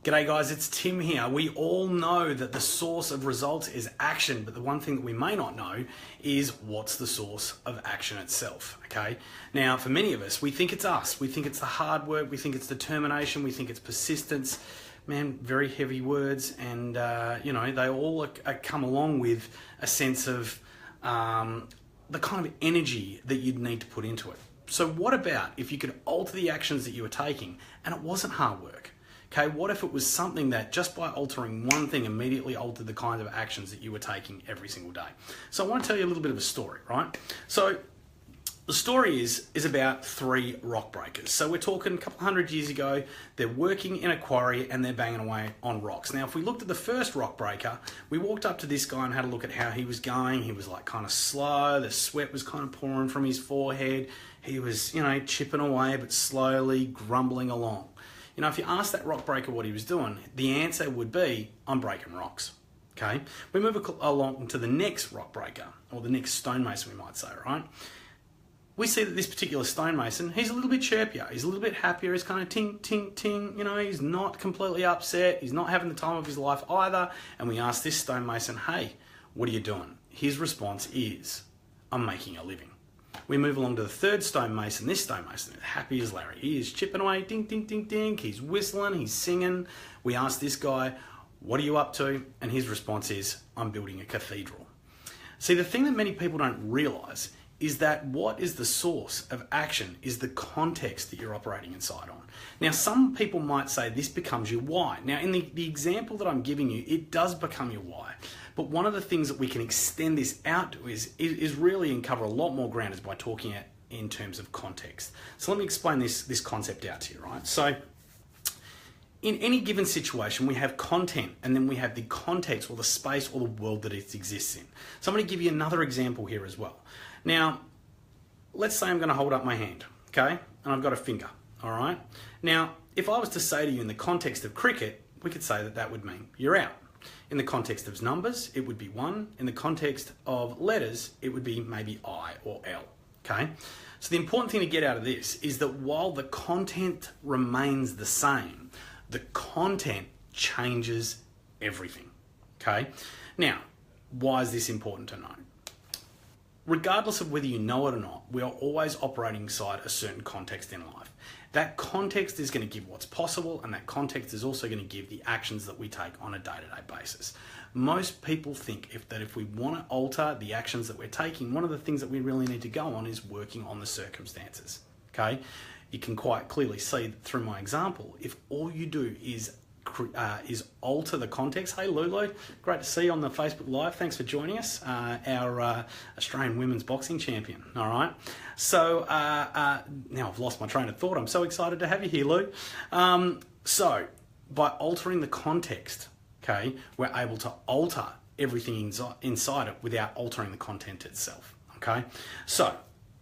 G'day guys, it's Tim here. We all know that the source of results is action, but the one thing that we may not know is what's the source of action itself, okay? Now, for many of us, we think it's us. We think it's the hard work, we think it's determination, we think it's persistence. Man, very heavy words, and they all come along with a sense of the kind of energy that you'd need to put into it. So what about if you could alter the actions that you were taking and it wasn't hard work? Okay, what if it was something that just by altering one thing immediately altered the kinds of actions that you were taking every single day? So I want to tell you a little bit of a story, right? So the story is about three rock breakers. So we're talking a couple hundred years ago, they're working in a quarry and they're banging away on rocks. Now, if we looked at the first rock breaker, we walked up to this guy and had a look at how he was going. He was like kind of slow, the sweat was kind of pouring from his forehead. He was, chipping away, but slowly grumbling along. If you ask that rock breaker what he was doing, the answer would be, I'm breaking rocks, okay? We move along to the next rock breaker, or the next stonemason, we might say, right? We see that this particular stonemason, he's a little bit chirpier, he's a little bit happier, he's kind of ting, ting, ting, he's not completely upset, he's not having the time of his life either, and we ask this stonemason, hey, what are you doing? His response is, I'm making a living. We move along to the third stonemason. This stonemason is happy as Larry. He is chipping away, ding, ding, ding, ding. He's whistling, he's singing. We ask this guy, what are you up to? And his response is, I'm building a cathedral. See, the thing that many people don't realize is that what is the source of action is the context that you're operating inside on. Now, some people might say this becomes your why. Now, in the example that I'm giving you, it does become your why. But one of the things that we can extend this out to is really and cover a lot more ground is by talking in terms of context. So let me explain this concept out to you, right? So in any given situation, we have content and then we have the context or the space or the world that it exists in. So I'm going to give you another example here as well. Now, let's say I'm going to hold up my hand, okay? And I've got a finger, all right? Now, if I was to say to you in the context of cricket, we could say that would mean you're out. In the context of numbers, it would be 1. In the context of letters, it would be maybe I or L, okay? So the important thing to get out of this is that while the content remains the same, the content changes everything, okay? Now, why is this important to know? Regardless of whether you know it or not, we are always operating inside a certain context in life. That context is going to give what's possible, and that context is also going to give the actions that we take on a day-to-day basis. Most people think if we want to alter the actions that we're taking, one of the things that we really need to go on is working on the circumstances, okay? You can quite clearly see that through my example, if all you do is alter the context. Hey Lulu, great to see you on the Facebook Live. Thanks for joining us, our Australian women's boxing champion. All right. So now I've lost my train of thought. I'm so excited to have you here, Lou. So by altering the context, okay, we're able to alter everything inside it without altering the content itself. Okay. So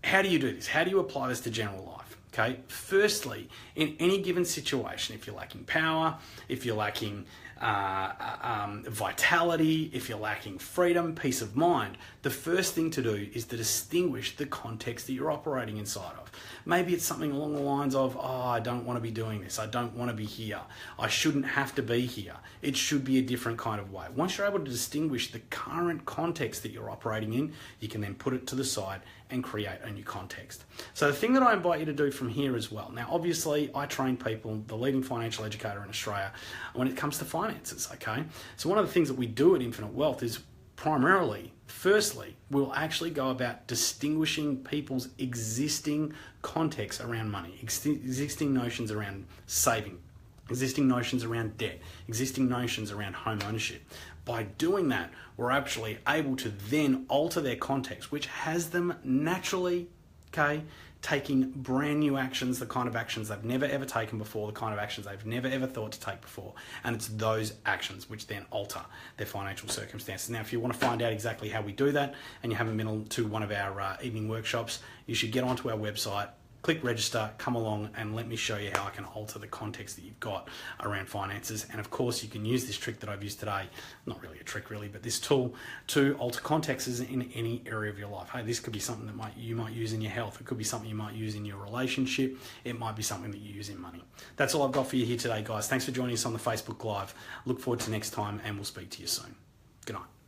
how do you do this? How do you apply this to general life? Okay, firstly, in any given situation, if you're lacking power, if you're lacking vitality, if you're lacking freedom, peace of mind, the first thing to do is to distinguish the context that you're operating inside of. Maybe it's something along the lines of, I don't want to be doing this. I don't want to be here. I shouldn't have to be here. It should be a different kind of way. Once you're able to distinguish the current context that you're operating in, you can then put it to the side and create a new context. So the thing that I invite you to do from here as well. Now, obviously, I train people, the leading financial educator in Australia, when it comes to finances, okay? So one of the things that we do at Infinite Wealth is firstly, we'll actually go about distinguishing people's existing context around money, existing notions around saving, existing notions around debt, existing notions around home ownership. By doing that, we're actually able to then alter their context, which has them naturally, okay, taking brand new actions, the kind of actions they've never ever taken before, the kind of actions they've never ever thought to take before. And it's those actions which then alter their financial circumstances. Now, if you want to find out exactly how we do that and you haven't been to one of our evening workshops, you should get onto our website, click register, come along and let me show you how I can alter the context that you've got around finances. And of course, you can use this trick that I've used today, not really a trick really, but this tool to alter contexts in any area of your life. Hey, this could be something that you might use in your health. It could be something you might use in your relationship. It might be something that you use in money. That's all I've got for you here today, guys. Thanks for joining us on the Facebook Live. Look forward to next time and we'll speak to you soon. Good night.